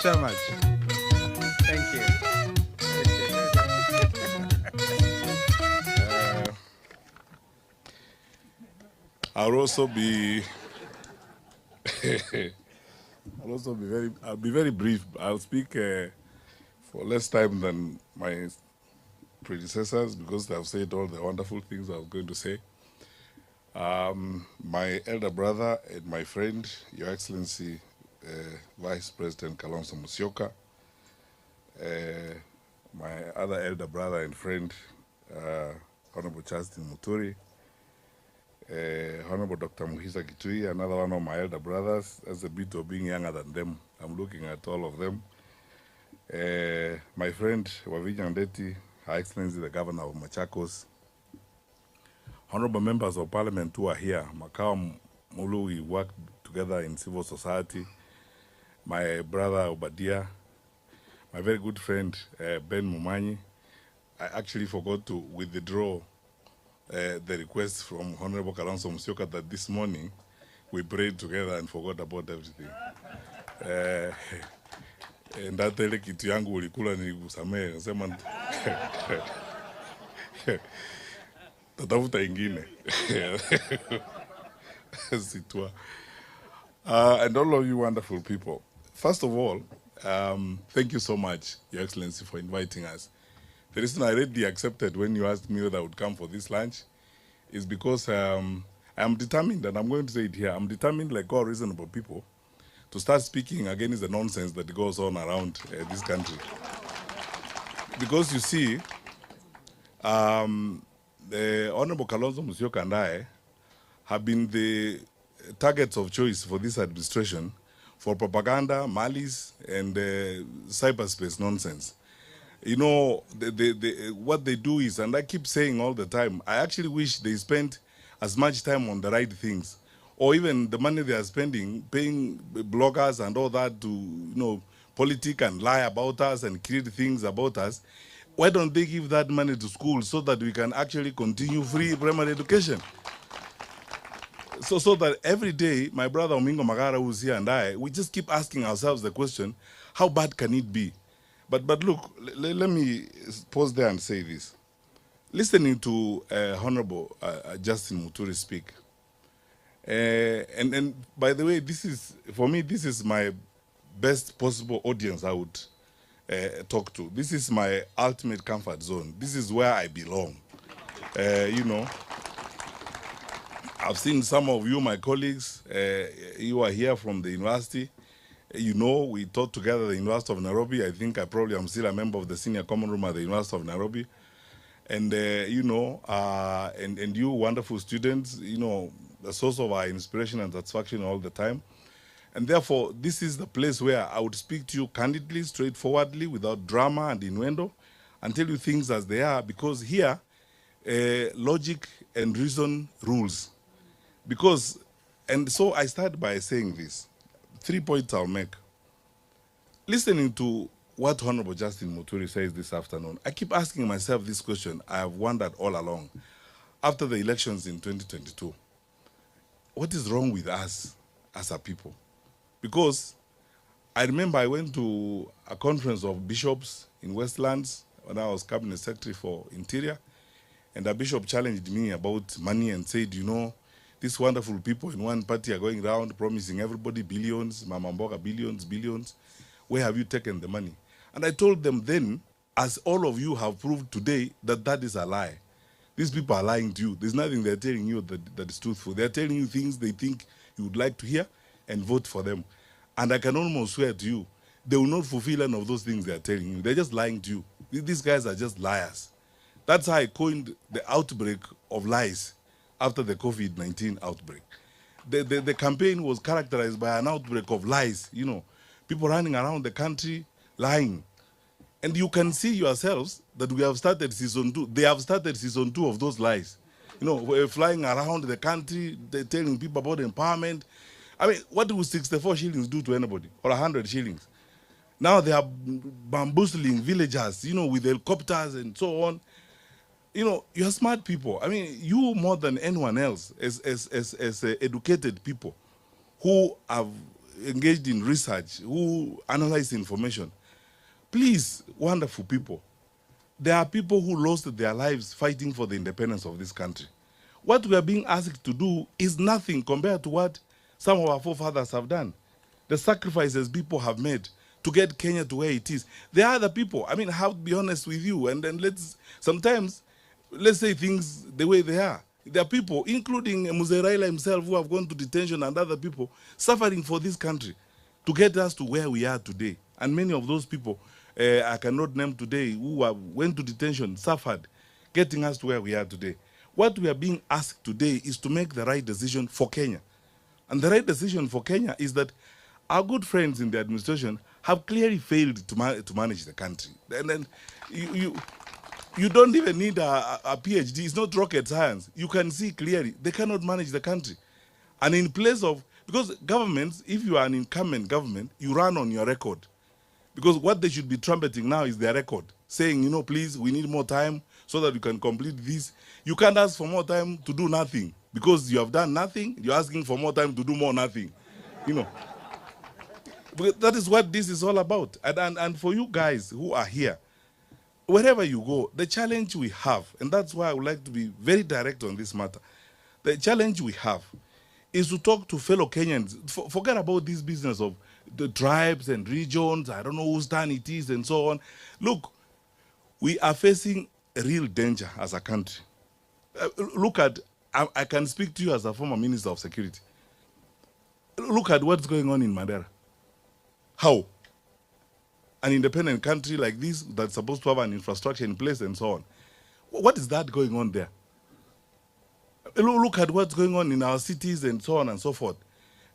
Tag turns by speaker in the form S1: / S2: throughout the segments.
S1: so much. Thank you.
S2: I'll also be I'll be very brief. I'll speak for less time than my predecessors because they have said all the wonderful things I was going to say. My elder brother and my friend, Your Excellency, Vice President Kalonzo Musyoka, my other elder brother and friend, Honorable Justin Muturi, Honorable Dr. Muhisa Kitui, another one of my elder brothers. As a bit of being younger than them, I'm looking at all of them. My friend Wavinya Ndeti, Her Excellency the Governor of Machakos, honorable members of Parliament who are here, Makao Mulu, we work together in civil society, my brother Obadia, my very good friend Ben Mumanyi. I actually forgot to withdraw the request from Honorable Kalonzo Musyoka that this morning we prayed together and forgot about everything. Ndata ile kitu yangu ulikula nilikusamea, nasema tatafuta ingine. Sitwa. And all of you wonderful people. First of all, thank you so much, Your Excellency, for inviting us. The reason I readily accepted when you asked me whether I would come for this lunch is because I'm determined, and I'm going to say it here, I'm determined, like all reasonable people, to start speaking against the nonsense that goes on around this country. Because you see, the Honorable Kalonzo Musyoka and I have been the targets of choice for this administration for propaganda, malice, and cyberspace nonsense. You know, what they do is, and I keep saying all the time, I actually wish they spent as much time on the right things, or even the money they are spending, paying bloggers and all that to, you know, politic and lie about us and create things about us. Why don't they give that money to schools so that we can actually continue free primary education? So that every day, my brother Omingo Magara, who's here, and I, we just keep asking ourselves the question, how bad can it be? But look, let me pause there and say this. Listening to Honorable Justin Muturi speak, and by the way, this is, for me, this is my best possible audience I would talk to. This is my ultimate comfort zone. This is where I belong. You know, I've seen some of you, my colleagues, you are here from the university. You know, we taught together at the University of Nairobi. I think I probably am still a member of the senior common room at the University of Nairobi. And, you know, and you wonderful students, you know, the source of our inspiration and satisfaction all the time. And therefore, this is the place where I would speak to you candidly, straightforwardly, without drama and innuendo, and tell you things as they are, because here, logic and reason rules. Because, and so I start by saying this. 3 points I'll make. Listening to what Honorable Justin Muturi says this afternoon, I keep asking myself this question I have wondered all along. After the elections in 2022, what is wrong with us as a people? Because I remember I went to a conference of bishops in Westlands when I was Cabinet Secretary for Interior, and a bishop challenged me about money and said, you know, these wonderful people in one party are going around promising everybody billions, Mama Mboga billions. Where have you taken the money? And I told them then, as all of you have proved today, that that is a lie. These people are lying to you. There's nothing they're telling you that is truthful. They're telling you things they think you would like to hear and vote for them. And I can almost swear to you, they will not fulfill any of those things they're telling you. They're just lying to you. These guys are just liars. That's how I coined the outbreak of lies after the COVID-19 outbreak. The campaign was characterized by an outbreak of lies, you know, people running around the country lying. And you can see yourselves that we have started season 2. They have started season 2 of those lies. You know, we're flying around the country, they're telling people about empowerment. I mean, what will 64 shillings do to anybody? Or 100 shillings? Now they are bamboozling villagers, you know, with helicopters and so on. You know, you're smart people. I mean, you more than anyone else as educated people who have engaged in research, who analyze information. Please, wonderful people, there are people who lost their lives fighting for the independence of this country. What we are being asked to do is nothing compared to what some of our forefathers have done. The sacrifices people have made to get Kenya to where it is. There are other people. I mean, I have to be honest with you, and then sometimes let's say things the way they are. There are people, including Raila himself, who have gone to detention, and other people suffering for this country to get us to where we are today. And many of those people, I cannot name today, who went to detention, suffered, getting us to where we are today. What we are being asked today is to make the right decision for Kenya. And the right decision for Kenya is that our good friends in the administration have clearly failed to manage the country. And then you don't even need a PhD. It's not rocket science. You can see clearly they cannot manage the country. And in place of, because governments, if you are an incumbent government, you run on your record. Because what they should be trumpeting now is their record, saying, you know, please, we need more time so that we can complete this. You can't ask for more time to do nothing. Because you have done nothing, you're asking for more time to do more nothing. You know. But that is what this is all about. And for you guys who are here, wherever you go, the challenge we have, and that's why I would like to be very direct on this matter, the challenge we have is to talk to fellow Kenyans. Forget about this business of the tribes and regions, I don't know whose turn it is and so on. Look, we are facing a real danger as a country. Look at, I can speak to you as a former Minister of Security. Look at what's going on in Mandera. How? An independent country like this that's supposed to have an infrastructure in place and so on. What is that going on there? Look at what's going on in our cities and so on and so forth.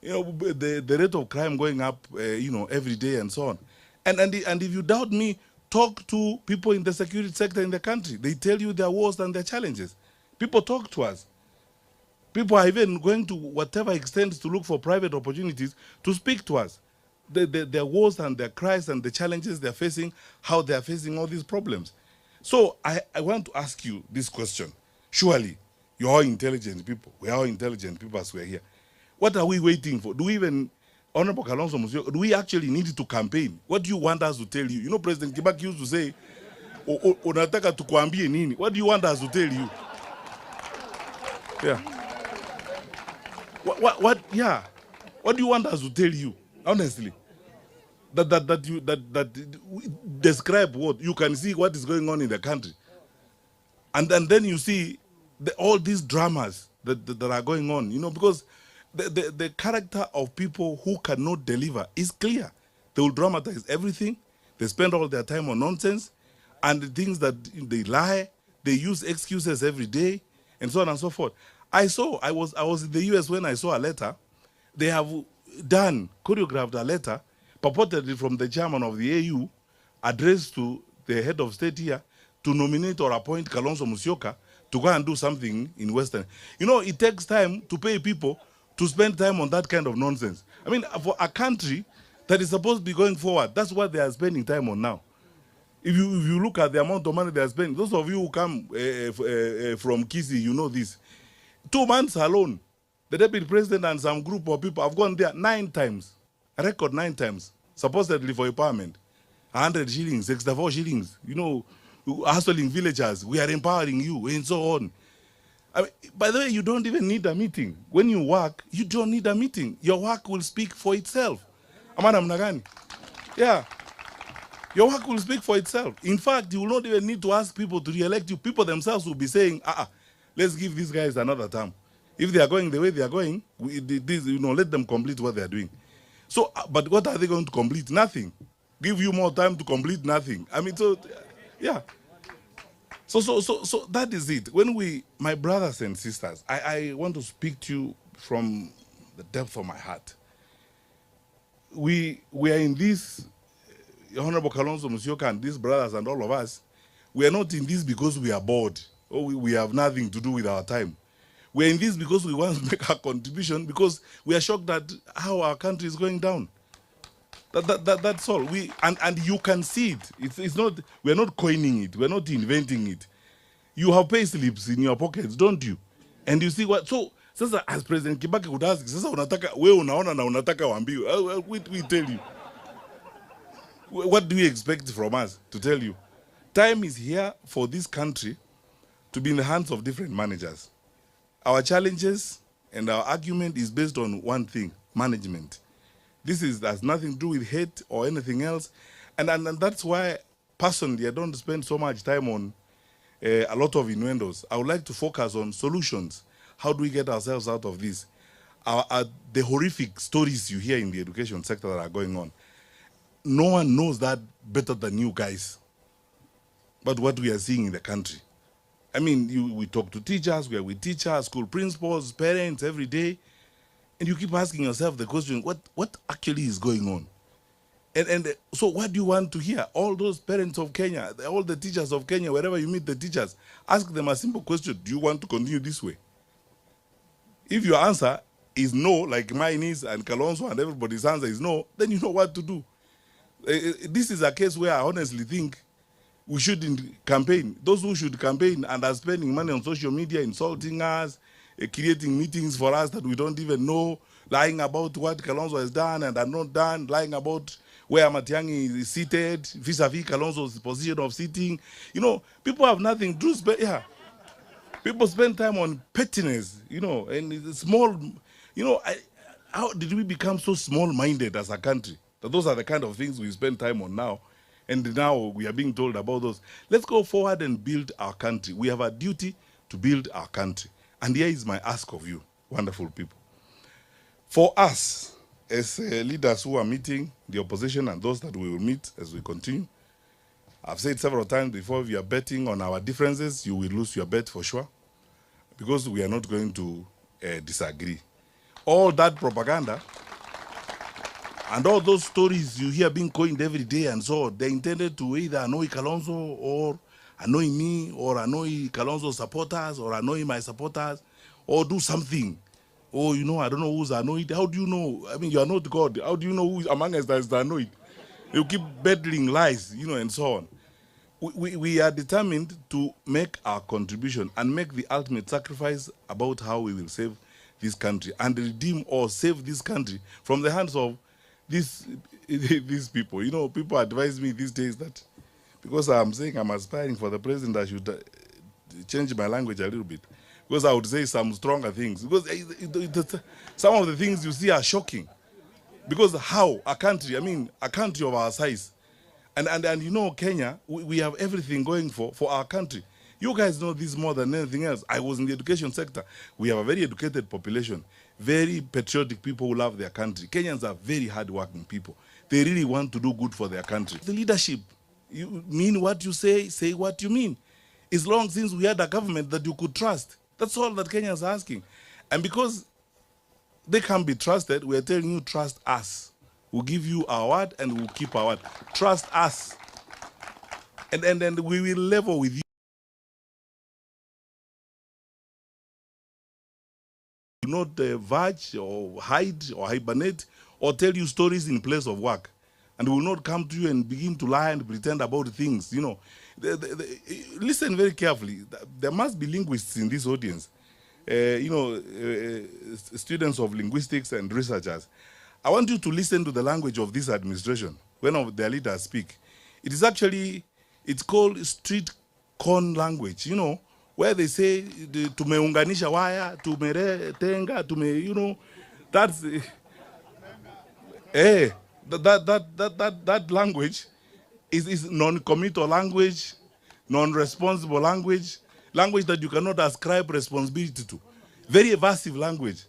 S2: You know, the rate of crime going up, you know, every day and so on. And if you doubt me, talk to people in the security sector in the country. They tell you their woes and their challenges. People talk to us. People are even going to whatever extent to look for private opportunities to speak to us. Their woes and their cries and the challenges they're facing, how they're facing all these problems. So I want to ask you this question. Surely, you're all intelligent people. We're all intelligent people as we're here. What are we waiting for? Do we even, Honorable Kalonzo Musyoka, do we actually need to campaign? What do you want us to tell you? You know, President Kibaki used to say, unataka tukuambie nini? What do you want us to tell you? Yeah. What do you want us to tell you? Honestly. That describe what? You can see what is going on in the country. And then you see all these dramas that are going on, you know, because the character of people who cannot deliver is clear. They will dramatize everything. They spend all their time on nonsense and the things that they lie. They use excuses every day and so on and so forth. I was in the US when I saw a letter. They have choreographed a letter purportedly from the chairman of the AU addressed to the head of state here to nominate or appoint Kalonzo Musyoka to go and do something in Western. You know, it takes time to pay people to spend time on that kind of nonsense. I mean, for a country that is supposed to be going forward, that's what they are spending time on now. If you look at the amount of money they are spending, those of you who come from Kisii, you know this. 2 months alone, the deputy president and some group of people have gone there 9 times, a record 9 times, supposedly for empowerment. 100 shillings, 64 shillings, you know, hustling villagers, we are empowering you, and so on. I mean, by the way, you don't even need a meeting. When you work, you don't need a meeting. Your work will speak for itself. Amana mnagani? Yeah. Your work will speak for itself. In fact, you will not even need to ask people to re-elect you. People themselves will be saying, let's give these guys another term. If they are going the way they are going, let them complete what they are doing. So, but what are they going to complete? Nothing. Give you more time to complete nothing. I mean, so, yeah. So that is it. When my brothers and sisters, I want to speak to you from the depth of my heart. We are in this, Honorable Kalonzo Musyoka and these brothers and all of us, we are not in this because we are bored or we have nothing to do with our time. We are in this because we want to make a contribution because we are shocked at how our country is going down. That's all. And you can see it. It's not, we're not coining it. We're not inventing it. You have pay slips in your pockets, don't you? And you see what, so Sasa as President Kibaki could ask, sasa unataka, wewe unaona na unataka waambiwe. We tell you. What do you expect from us to tell you? Time is here for this country to be in the hands of different managers. Our challenges and our argument is based on one thing, management. This has nothing to do with hate or anything else. And that's why, personally, I don't spend so much time on a lot of innuendos. I would like to focus on solutions. How do we get ourselves out of this? The horrific stories you hear in the education sector that are going on, no one knows that better than you guys. But what we are seeing in the country. I mean, we talk to teachers, we are with teachers, school principals, parents every day, and you keep asking yourself the question, what actually is going on? And so what do you want to hear? All those parents of Kenya, all the teachers of Kenya, wherever you meet the teachers, ask them a simple question: do you want to continue this way? If your answer is no, like mine is, and Kalonzo and everybody's answer is no, then you know what to do. This is a case where I honestly think we shouldn't campaign. Those who should campaign and are spending money on social media, insulting us, creating meetings for us that we don't even know, lying about what Kalonzo has done and are not done, lying about where Matiangi is seated, vis-a-vis Kalonzo's position of sitting. You know, people have nothing to do. Yeah. People spend time on pettiness, you know, and it's small, you know, how did we become so small-minded as a country? That those are the kind of things we spend time on now. And now we are being told about those. Let's go forward and build our country. We have a duty to build our country. And here is my ask of you, wonderful people. For us, as leaders who are meeting the opposition and those that we will meet as we continue, I've said several times before, if you are betting on our differences, you will lose your bet for sure, because we are not going to disagree. All that propaganda and all those stories you hear being coined every day and so, they're intended to either annoy Kalonzo or annoy me or annoy Kalonzo's supporters or annoy my supporters or do something. Oh, you know, I don't know who's annoyed. How do you know? I mean, you are not God. How do you know who among us that is annoyed? You keep peddling lies, you know, and so on. We are determined to make our contribution and make the ultimate sacrifice about how we will save this country and redeem or save this country from the hands of these people. You know, people advise me these days that because I'm saying I'm aspiring for the president, I should change my language a little bit. Because I would say some stronger things. Because some of the things you see are shocking. Because how a country, I mean, a country of our size, and you know, Kenya, we have everything going for our country. You guys know this more than anything else. I was in the education sector. We have a very educated population, very patriotic people who love their country. Kenyans are very hardworking people. They really want to do good for their country. The leadership, you mean what you say what you mean. It's long since we had a government that you could trust. That's all that Kenyans are asking. And because they can't be trusted, we are telling you, trust us. We'll give you our word and we'll keep our word. Trust us. And then we will level with you. Do not verge or hide or hibernate or tell you stories in place of work. And we will not come to you and begin to lie and pretend about things, you know. Listen very carefully. There must be linguists in this audience, you know, students of linguistics and researchers. I want you to listen to the language of this administration when their leaders speak. It is actually, it's called street corn language, you know, where they say, tumeunganisha waya, tumetenga, you know, that's, that language is non-committal language, non-responsible language, language that you cannot ascribe responsibility to. Very evasive language.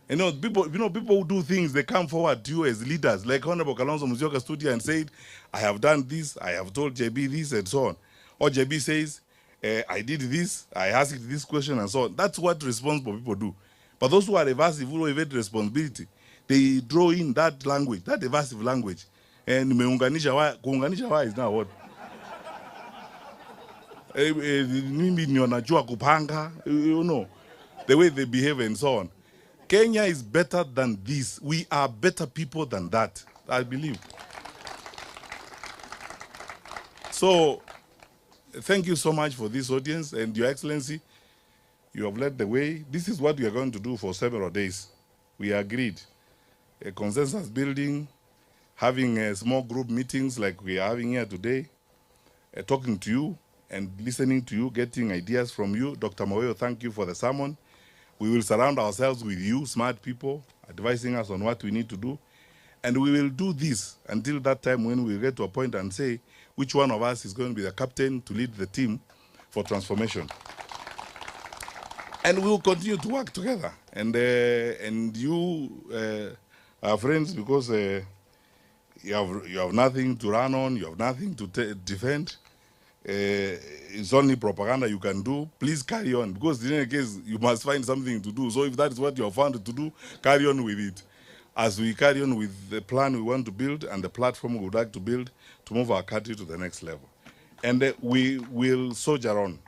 S2: You know, people who do things, they come forward to you as leaders, like Honorable Kalonzo Musyoka stood here and said, I have done this, I have told JB this, and so on. Or JB says, I did this, I asked this question, and so on. That's what responsible people do. But those who are evasive, who evade responsibility, they draw in that language, that evasive language. And kuunganisha wa is now what? Mimi nionajua kupanga, you know, the way they behave and so on. Kenya is better than this. We are better people than that, I believe. So, thank you so much for this audience, and Your Excellency, You have led the way. This is what we are going to do for several days. We agreed. A consensus building, having small group meetings like we are having here today, talking to you and listening to you, getting ideas from you. Dr. Moyo, thank you for the sermon. We will surround ourselves with you, smart people, advising us on what we need to do. And we will do this until that time when we get to a point and say which one of us is going to be the captain to lead the team for transformation. And we will continue to work together. And you are friends because you have nothing to run on, you have nothing to defend. It's only propaganda you can do. Please carry on, because in any case, you must find something to do. So if that is what you are found to do, carry on with it. As we carry on with the plan we want to build and the platform we would like to build to move our country to the next level. And we will soldier on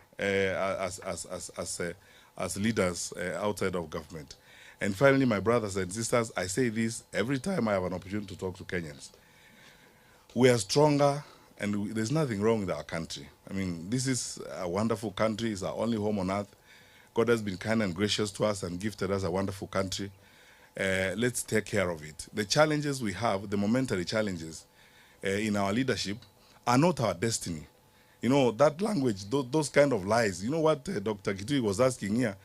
S2: as leaders outside of government. And finally, my brothers and sisters, I say this every time I have an opportunity to talk to Kenyans. We are stronger, and there's nothing wrong with our country. I mean, this is a wonderful country. It's our only home on earth. God has been kind and gracious to us and gifted us a wonderful country. Let's take care of it. The challenges we have, the momentary challenges in our leadership, are not our destiny. You know, that language, those kind of lies. You know what Dr. Kitui was asking here?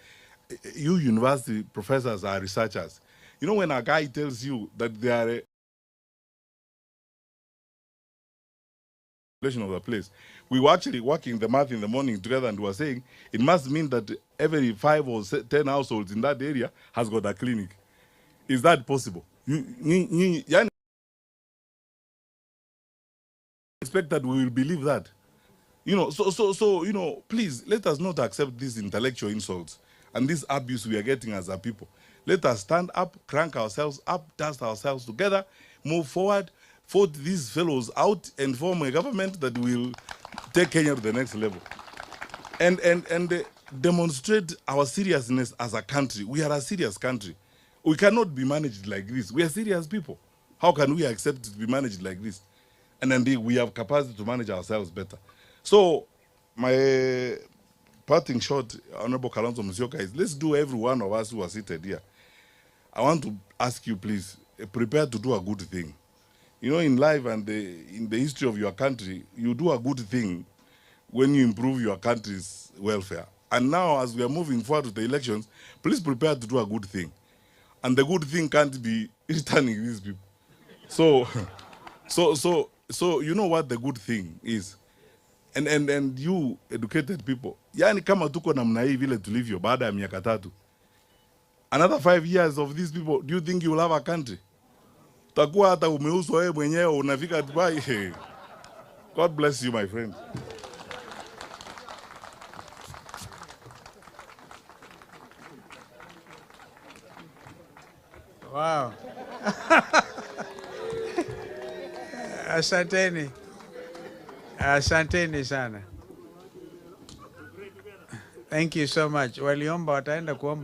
S2: You university professors are researchers. You know, when a guy tells you that they are of the place, we were actually working the math in the morning together, and we were saying it must mean that every 5 or 10 households in that area has got a clinic. Is that possible? You expect that we will believe that? You know, so you know, please let us not accept these intellectual insults and this abuse we are getting as a people. Let us stand up, crank ourselves up, dust ourselves together, move forward, vote these fellows out, and form a government that will take Kenya to the next level. And demonstrate our seriousness as a country. We are a serious country. We cannot be managed like this. We are serious people. How can we accept to be managed like this? And indeed, we have capacity to manage ourselves better. So, my parting shot, Honorable Kalonzo Musyoka, is let's do every one of us who are seated here. I want to ask you, please, prepare to do a good thing. You know, in life and in the history of your country, you do a good thing when you improve your country's welfare. And now, as we are moving forward to the elections, please prepare to do a good thing. And the good thing can't be returning these people. So you know what the good thing is. And you educated people. Yani kama tuko namna hii vile tulivyo baada ya miaka 3. Another 5 years of these people, do you think you will have a country? Takuwa hata umeuswa wewe mwenyewe unafika Dubai. God bless you, my friend.
S1: Wow. Asanteni. Asanteni sana. Thank you so much. Waliomba wataenda kuomba